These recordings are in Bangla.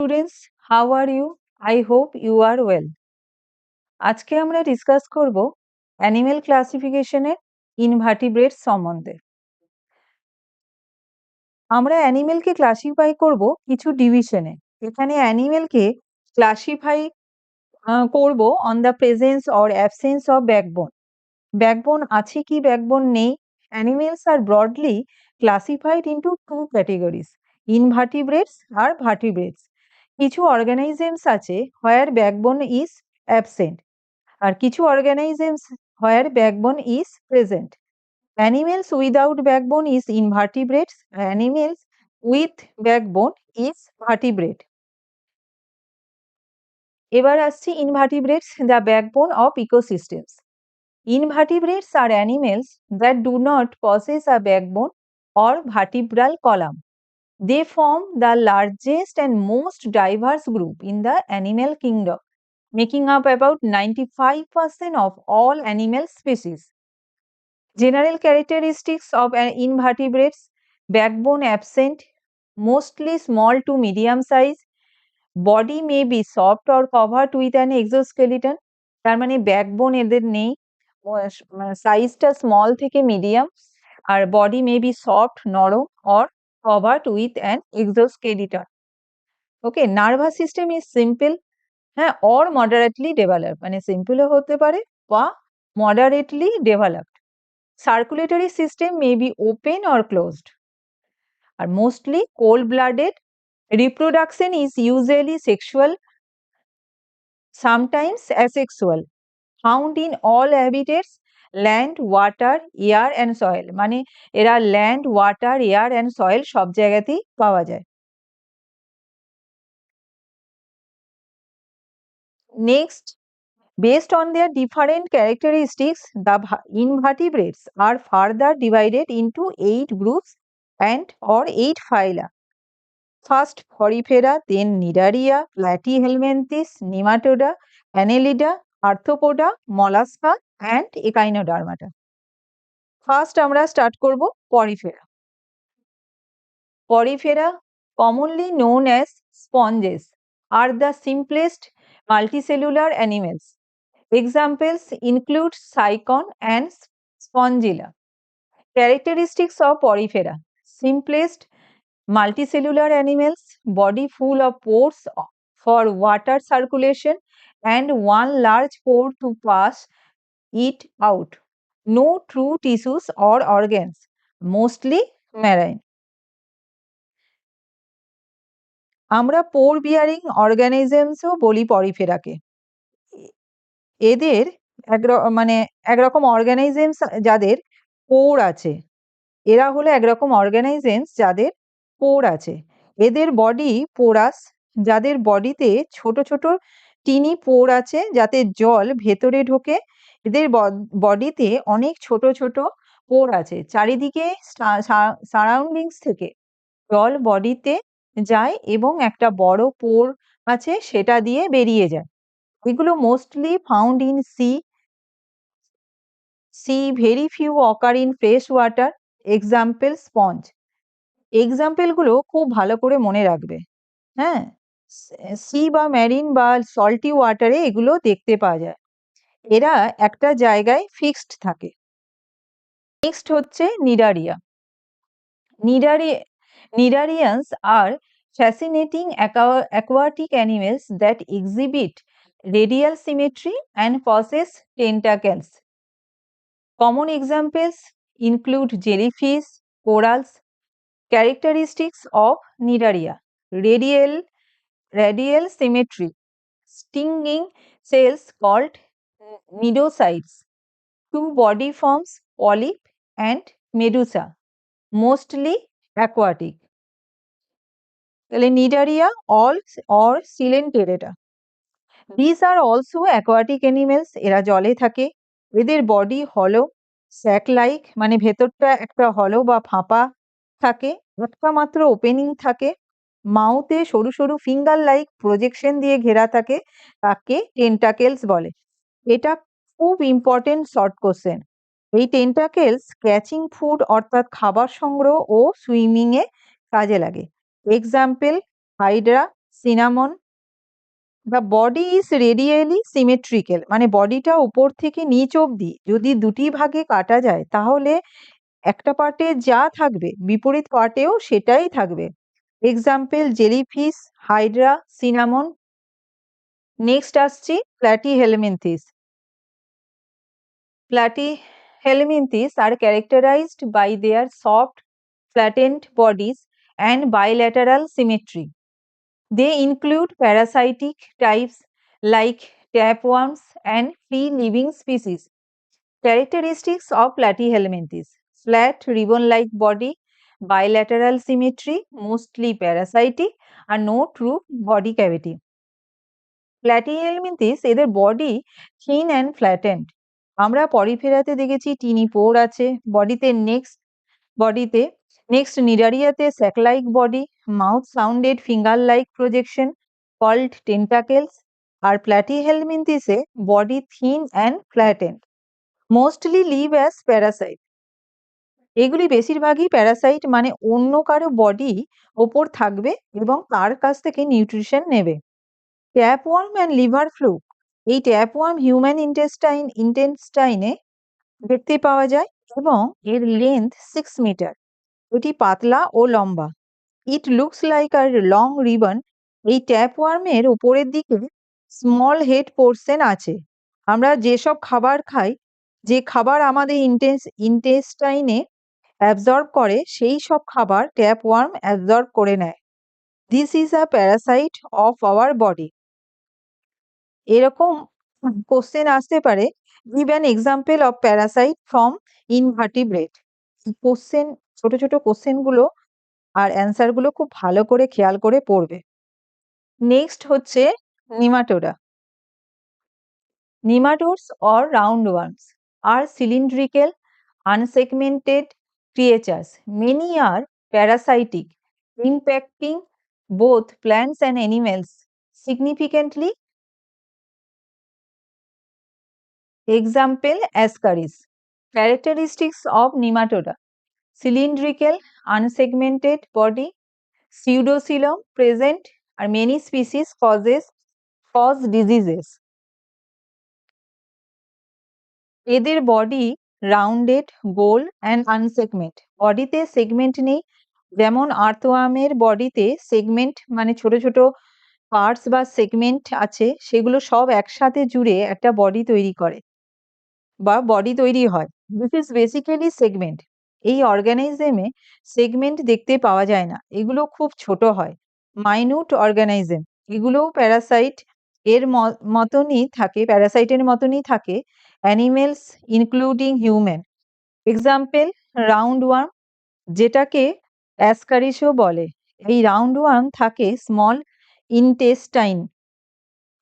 Students, how are you? I hope you are well. আজকে আমরা ডিসকাস করব অ্যানিমেল ক্লাসিফিকেশনের ইনভার্টিব্রেটস সম্বন্ধে। আমরা অ্যানিমেলকে ক্লাসিফাই করব কিছু ডিভিশনে। এখানে অ্যানিমেলকে ক্লাসিফাই করব on the presence or absence of backbone. Backbone আছে কি ব্যাকবোন নেই। Animals are broadly classified into two categories, invertebrates আর ভার্টিব্রেটস। কিছু অর্গানিজমস আছে হোয়ার ব্যাকবোন ইজ অ্যাবসেন্ট, আর কিছু organisms where backbone is present. Animals without backbone is invertebrates, animals with backbone is vertebrate. এবার আসছি invertebrates, the backbone of ecosystems. Invertebrates are animals that do not possess a backbone or vertebral column. They form the largest and most diverse group in the animal kingdom, making up about 95% of all animal species. General characteristics of an invertebrates: backbone absent, mostly small to medium size, body may be soft or covered with an exoskeleton. তার মানে ব্যাকবোন এদের নেই, সাইজটা স্মল থেকে মিডিয়াম, আর বডি মে বি সফট নরম or covered with an exoskeleton. Okay, nervous system is simple, হ্যাঁ, অর মডারেটলি ডেভেলপ, মানে সিম্পলও হতে পারে বা moderately developed. Circulatory system may be open or closed, আর mostly cold blooded. Reproduction is usually sexual, sometimes asexual, found in all habitats, land, water, air and soil, মানে এরা land, water, air and soil সব জায়গাতেই পাওয়া যায়। Next, based on their different characteristics, the invertebrates are further divided into 8 groups and or 8 phyla. First Porifera, then Cnidaria, Platyhelminthes, Nematoda, Annelida, Arthropoda, Mollusca and Echinodermata. First আমরা স্টার্ট করব Porifera. Porifera, commonly known as sponges, are the simplest multicellular animals. Examples include Cycon and Spongilla. Characteristics of Porifera: simplest multicellular animals, body full of pores for water circulation and one large pore to pass it out. No true tissues or organs, mostly marine. আমরা পোর বিয়ারিং অর্গানিজমসও বলি পরিফেরাকে। এদের মানে একরকম অর্গানিজমস যাদের পোর আছে, এরা হলো একরকম অর্গানিজমস যাদের পোর আছে। এদের বডি পোরাস, যাদের বডিতে ছোট ছোট টিনি পোর আছে যাতে জল ভেতরে ঢোকে। এদের বডিতে অনেক ছোট ছোট পোর আছে, চারিদিকে সারাউন্ডিংস থেকে জল বডিতে যায় এবং একটা বড় পোর আছে সেটা দিয়ে বেরিয়ে যায়। এগুলো mostly found in sea, very few occur in fresh water. Example sponge. Example গুলো খুব ভালো করে মনে রাখবে, হ্যাঁ। সি বা ম্যারিন বা সল্টি ওয়াটারে এগুলো দেখতে পাওয়া যায়, এরা একটা জায়গায় ফিক্সড থাকে। নেক্সট হচ্ছে Cnidaria. Cnidarians are fascinating aquatic animals that exhibit radial symmetry and possess tentacles. Common examples include jellyfish, corals. Characteristics of Cnidaria: radial symmetry, stinging cells called cnidocytes, two body forms, polyp and medusa, mostly aquatic. তাহলে Cnidaria all or Coelenterata. This are also aquatic animals, এরা জলে থাকে। এদের বডি হলো স্যাক লাইক, মানে ভেতরটা একটা হলো বা ফাঁপা থাকে, একটা মাত্র ওপেনিং থাকে। মাউথে সরু সরু ফিঙ্গার লাইক প্রজেকশন দিয়ে ঘেরা থাকে, তাকে টেন্টাকেলস বলে। এটা খুব ইম্পর্টেন্ট শর্ট কোশ্চেন। এই টেন্টাকেলস ক্যাচিং ফুড অর্থাৎ খাবার সংগ্রহ ও সুইমিং এ কাজে লাগে। Example Hydra, cinnamon. The body is radially symmetrical, মানে বডিটা উপর থেকে নিচ অবধি যদি দুটি ভাগে কাটা যায় তাহলে একটা পার্টে যা থাকবে বিপরীত পার্টেও সেটাই থাকবে। Example jellyfish, Hydra, cinnamon. Next আসছি প্ল্যাটিহেলমিনথিস। Platyhelminthes are characterized by their soft, flattened bodies and bilateral symmetry. They include parasitic types like tapeworms and free-living species. Characteristics of Platyhelminthes: flat ribbon-like body, bilateral symmetry, mostly parasitic, and no true body cavity. প্ল্যাটিহেলমিনথিস এদের বডি থিন অ্যান্ড ফ্ল্যাটেন্ড। আমরা পরিফেরাতে দেখেছি টিনি পোর আছে বডিতে। নেক্সট নিডারিয়াতে sac like body, mouth surrounded finger like projection called tentacles. আর প্ল্যাটিহেলমিনথিসে body thin and flattened, mostly live as parasite. এগুলি বেশিরভাগই প্যারাসাইট, মানে অন্য কারো বডি ওপর থাকবে এবং তার কাছ থেকে নিউট্রিশন নেবে। ট্যাপওয়ার্ম অ্যান্ড লিভার ফ্লুক। এই ট্যাপওয়ার্ম হিউম্যান ইন্টেস্টাইনে দেখতে পাওয়া যায় এবং এর লেন্থ 6 মিটার। এটি পাতলা ও লম্বা। It looks like a long ribbon. এই ট্যাপওয়ার্মের উপরের দিকে স্মল হেড পোর্শন আছে। আমরা যেসব খাবার খাই, যে খাবার আমাদের ইন্টেস্টাইনে অ্যাবজর্ব করে, সেই সব খাবার ট্যাপওয়ার্ম অ্যাবজর্ব করে নেয়। This is a parasite of our body. এরকম কোশ্চেন আসতে পারে, give an example of parasite from invertebrate. Question, ছোট ছোট কোশ্চেনগুলো আর অ্যান্সারগুলো খুব ভালো করে খেয়াল করে পড়বে। নেক্সট হচ্ছে নিমাটোডা। Nematodes or roundworms are cylindrical, unsegmented creatures. Many are parasitic, impacting both plants and animals significantly. Example Ascaris. Characteristics of Nematoda: cylindrical, unsegmented body, pseudocoelom present, and many species cause diseases. এদের বডি রাউন্ডেড, গোল অ্যান্ড আনসেগমেন্ট। বডিতে সেগমেন্ট নেই, যেমন আর্থওয়ার্মের বডিতে সেগমেন্ট মানে ছোট ছোট পার্টস বা সেগমেন্ট আছে, সেগুলো সব একসাথে জুড়ে একটা বডি তৈরি করে বা বডি তৈরি হয়। This is basically segment. এই অর্গানিজমে সেগমেন্ট দেখতে পাওয়া যায় না, এগুলো খুব ছোট হয়, মাইনিউট অর্গানিজম। এগুলোও প্যারাসাইট এর মতনই থাকে, প্যারাসাইটের মতনই থাকে animals including human. Example roundworm, যেটাকে অ্যাসকারিসও বলে। এই রাউন্ডওয়ার্ম থাকে small intestine,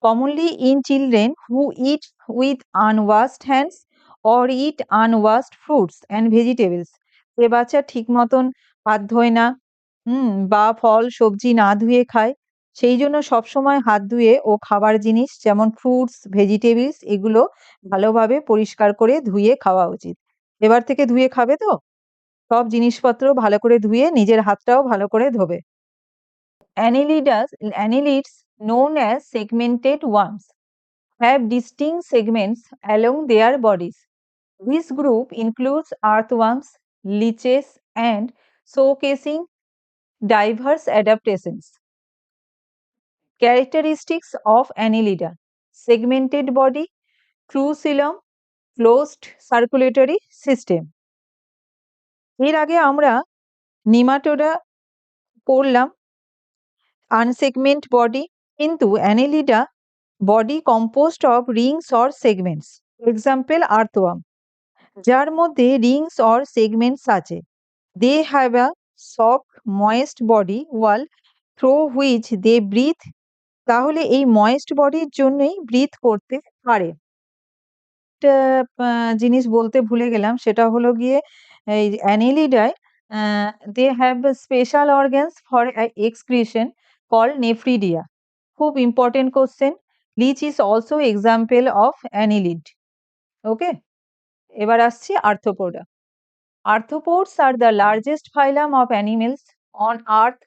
commonly in children who eat with unwashed hands or eat unwashed fruits and vegetables. যে বাচ্চা ঠিক মতন হাত ধোয় না, বা ফল সবজি না ধুয়ে খায়, সেই জন্য সবসময় হাত ধুয়ে ও খাবার জিনিস যেমন ফ্রুটস, ভেজিটেবলস এগুলো ভালোভাবে পরিষ্কার করে ধুয়ে খাওয়া উচিত। এবার থেকে ধুয়ে খাবে তো? সব জিনিসপত্র ভালো করে ধুয়ে নিজের হাতটাও ভালো করে ধোবে। Annelids, known as segmented worms, have distinct segments along their bodies. This group includes earthworms, leeches, and showcasing diverse adaptations. Characteristics of Annelida: segmented body, true coelom, closed circulatory system. এর আগে আমরা নিমাটোডা পড়লাম, আনসেগমেন্ট বডি, কিন্তু Annelida body composed of rings or segments. Example earthworm, যার মধ্যে রিংস অর সেগমেন্টস আছে। They have a soft moist body wall through which they breathe. তাহলে এই ময়েস্ট বডির জন্যই ব্রিথ করতে পারে। একটা জিনিস বলতে ভুলে গেলাম, সেটা হলো গিয়ে এই অ্যানেলিডায় they have special organs for excretion called nephridia. খুব important question. Leech is also example of annelid. Okay, এবার আসছি Arthropoda. Arthropods are the largest phylum of animals on Earth.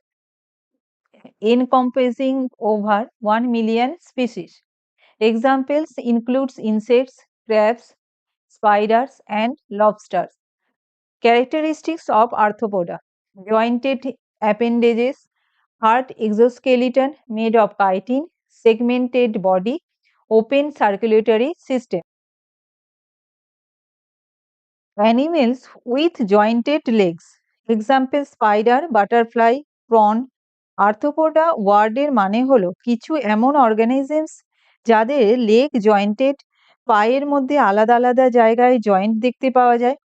encompassing over 1 million species. Examples includes insects, crabs, spiders, and lobsters. Characteristics of arthropoda: jointed appendages, hard exoskeleton made of chitin, segmented body, open circulatory system. Animals with jointed legs. Example spider, butterfly, prawn. Arthropoda ওয়ার্ডের মানে হলো কিছু এমন অর্গানিজমস যাদের লেগ জয়েন্টেড, পায়ের মধ্যে আলাদা আলাদা জায়গায় জয়েন্ট দেখতে পাওয়া যায়।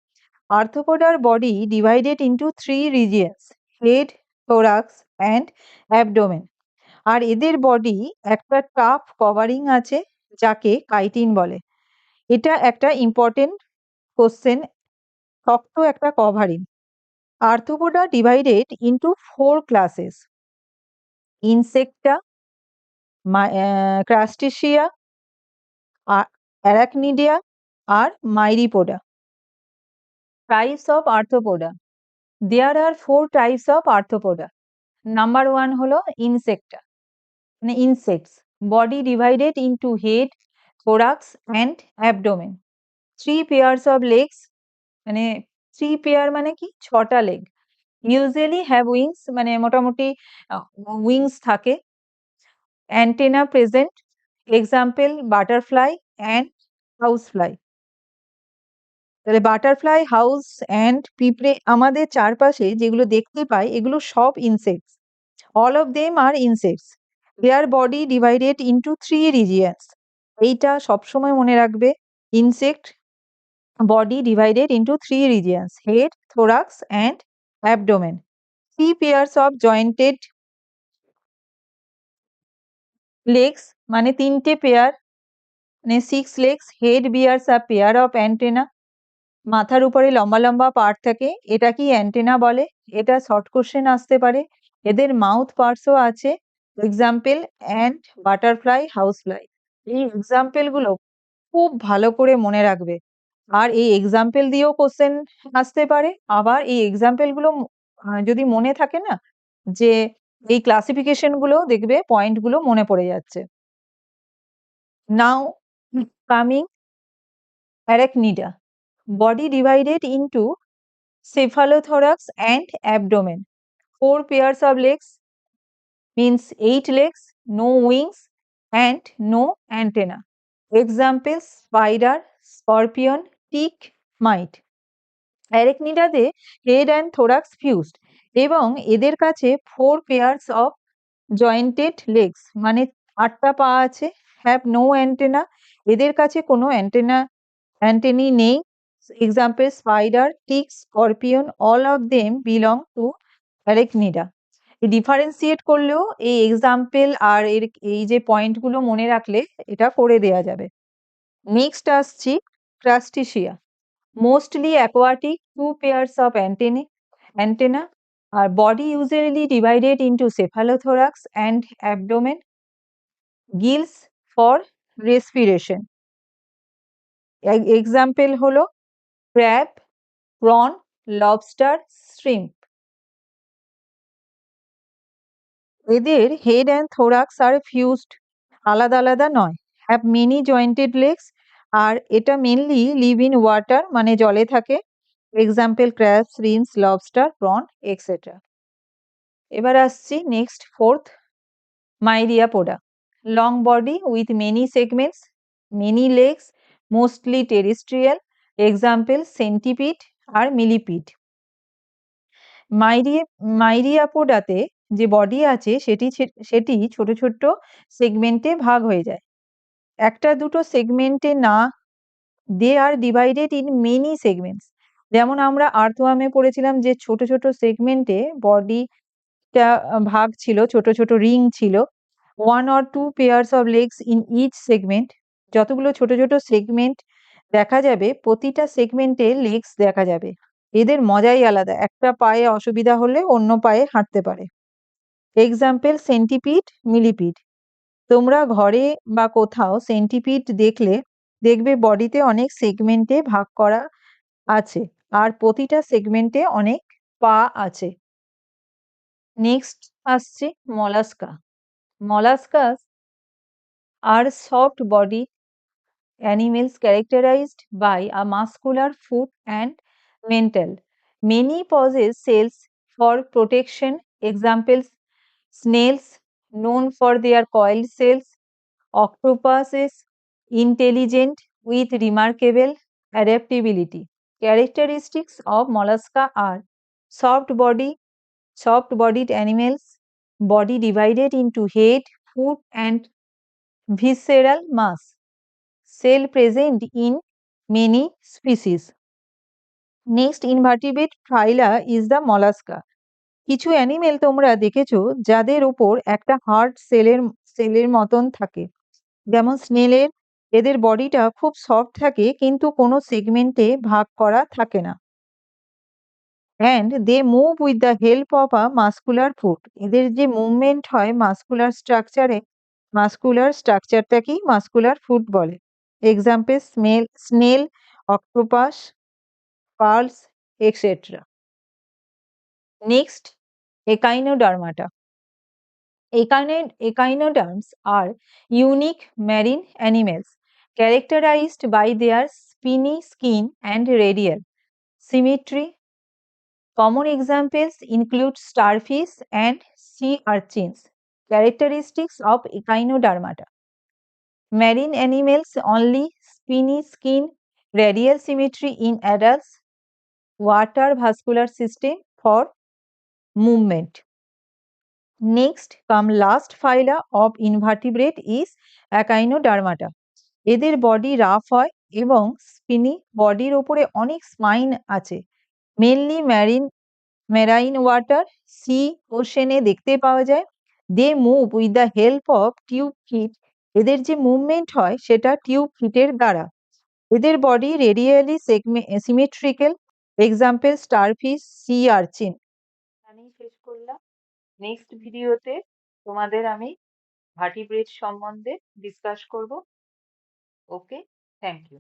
আর্থ্রোপোডার body divided into 3 regions: head, thorax and abdomen. আর এদের বডি একটা টাফ কভারিং আছে যাকে কাইটিন বলে। এটা একটা ইম্পর্টেন্ট কোশ্চেন, শক্ত একটা covering. Arthropoda divided into 4 classes: Insecta, Crustacea, Arachnida আর Myriapoda. Types of Arthropoda: there are 4 types of Arthropoda. Number 1 হলো ইনসেক্টা, মানে insects, body divided into head, thorax and abdomen. 3 pairs of legs, মানে 3 পেয়ার মানে কি 6টা লেগ। ইউজুয়ালি হ্যাভ উইংস, মানে মোটামুটি উইংস থাকে। Antenna present. Example butterfly and house fly. তাহলে বাটারফ্লাই, হাউস অ্যান্ড পিঁপড়ে আমাদের চারপাশে যেগুলো দেখতে পাই এগুলো সব insects. All of them are insects. Their body divided into 3 regions. এইটা সবসময় মনে রাখবে, insect body divided into 3 regions: head, thorax and abdomen. 3 pairs of jointed legs মানে 3টে পেয়ার, মানে 6 legs. Head bears a pair of antenna. মাথার উপরে লম্বা লম্বা পার্ট থাকে, এটা কি অ্যান্টেনা বলে? এটা শর্ট কোশ্চেন আসতে পারে। এদের মাউথ পার্টসও আছে। Example ant, butterfly, house fly. এই এক্সাম্পল গুলো খুব ভালো করে মনে রাখবে। আর এই এক্সাম্পল দিয়েও কোশ্চেন আসতে পারে। আবার এই এক্সাম্পল গুলো যদি মনে থাকে না, যে এই ক্লাসিফিকেশন গুলো দেখবে পয়েন্ট গুলো মনে পড়ে যাচ্ছে। Now coming Arachnida, body divided into cephalothorax and abdomen. 4 pairs of legs means 8 legs, no wings and no antenna. Examples spider, scorpion, tick, mite. অ্যারাকনিডাতে হেড অ্যান্ড থোরাক্স ফিউজড এবং এদের কাছে 4 পেয়ার্স অফ জয়েন্টেড লেগস, মানে 8টা পা আছে। হ্যাভ নো অ্যান্টেনা, এদের কাছে কোনো অ্যান্টেনি নেই। Example spider, tick, scorpion, all of them belong to Arachnida. Differentiate করলেও এই এক্সাম্পল আর এই যে পয়েন্টগুলো মনে রাখলে এটা করে দেয়া যাবে। নেক্সট আসছি ক্রাস্টেসিয়া, mostly aquatic, 2 pairs of antenna. Our body usually divided into cephalothorax and abdomen. Gills for respiration. Example হলো crab, prawn, lobster, shrimp. এদের head and thorax are fused, আলাদা আলাদা নয়। Have many jointed legs, আর এটা মেনলি লিভ ইন ওয়াটার, মানে জলে থাকে। Example crab, shrimps, lobster, prawn etcetera. এবার আসছি next fourth, Myriapoda, long body with many segments, many legs, mostly terrestrial. Example centipede আর মিলিপিড। মাইরিয়াপোডাতে যে বডি আছে সেটি ছোট ছোট সেগমেন্টে ভাগ হয়ে যায়। একটা দুটো সেগমেন্টে না, দে আর ডিভাইডেড ইন মেনি সেগমেন্টস। যেমন আমরা আর্থওয়ার্মে পড়েছিলাম যে ছোট ছোট সেগমেন্টে বডিটা ভাগ ছিল, ছোট ছোট রিং ছিল। 1 or 2 pairs of legs in each segment. যতগুলো ছোট ছোট সেগমেন্ট দেখা যাবে, প্রতিটা সেগমেন্টে লেগস দেখা যাবে। এদের মজাই আলাদা, একটা পায়ে অসুবিধা হলে অন্য পায়ে হাঁটতে পারে। Example centipede, millipede. তোমরা ঘরে বা কোথাও সেন্টিপিড দেখলে দেখবে বডিতে অনেক সেগমেন্টে ভাগ করা আছে আর প্রতিটা সেগমেন্টে অনেক পা আছে। নেক্সট আসছে mollusca. Molluscs are soft-bodied animals characterized by a muscular foot and mantle. Many possess cells for protection. Examples: snails, known for their coiled cells; octopuses, intelligent with remarkable adaptability. Characteristics of mollusca are soft-bodied animals, body divided into head, foot, and visceral mass. Cell present in many species. Next invertebrate phyla is the mollusca. কিছু অ্যানিমেল তোমরা দেখেছো যাদের উপর একটা হার্ড সেলের মতন থাকে, যেমন স্নেলের। এদের বডিটা খুব সফট থাকে কিন্তু কোনো সেগমেন্টে ভাগ করা থাকে না। And they move with the help of a muscular foot. এদের যে মুভমেন্ট হয় মাস্কুলার স্ট্রাকচারটাকেই মাস্কুলার ফুট বলে। Example: snail, octopus, pearls, etcetera. Next, Echinodermata. Echinoderms are unique marine animals characterized by their spiny skin and radial symmetry. Common examples include starfish and sea urchins. Characteristics of Echinodermata: marine animals only, spiny skin, radial symmetry in adults, water vascular system for movement. Next come last phyla of invertebrate is Echinodermata. এদের বডি রাফ হয় এবং স্পিনি, বডির ওপরে অনেক স্পাইন আছে। মেনলি মেরাইন ওয়াটার, সি, ওশেনে দেখতে পাওয়া যায়। They move with the help of tube feet. এদের যে মুভমেন্ট হয় সেটা টিউব ফিটের দ্বারা। এদের body radially symmetrical. Example: starfish, sea urchin. এখানেই শেষ করলাম। নেক্সট ভিডিওতে তোমাদের আমি ভার্টিব্রেট সম্বন্ধে ডিসকাস করব। ওকে, থ্যাংক ইউ।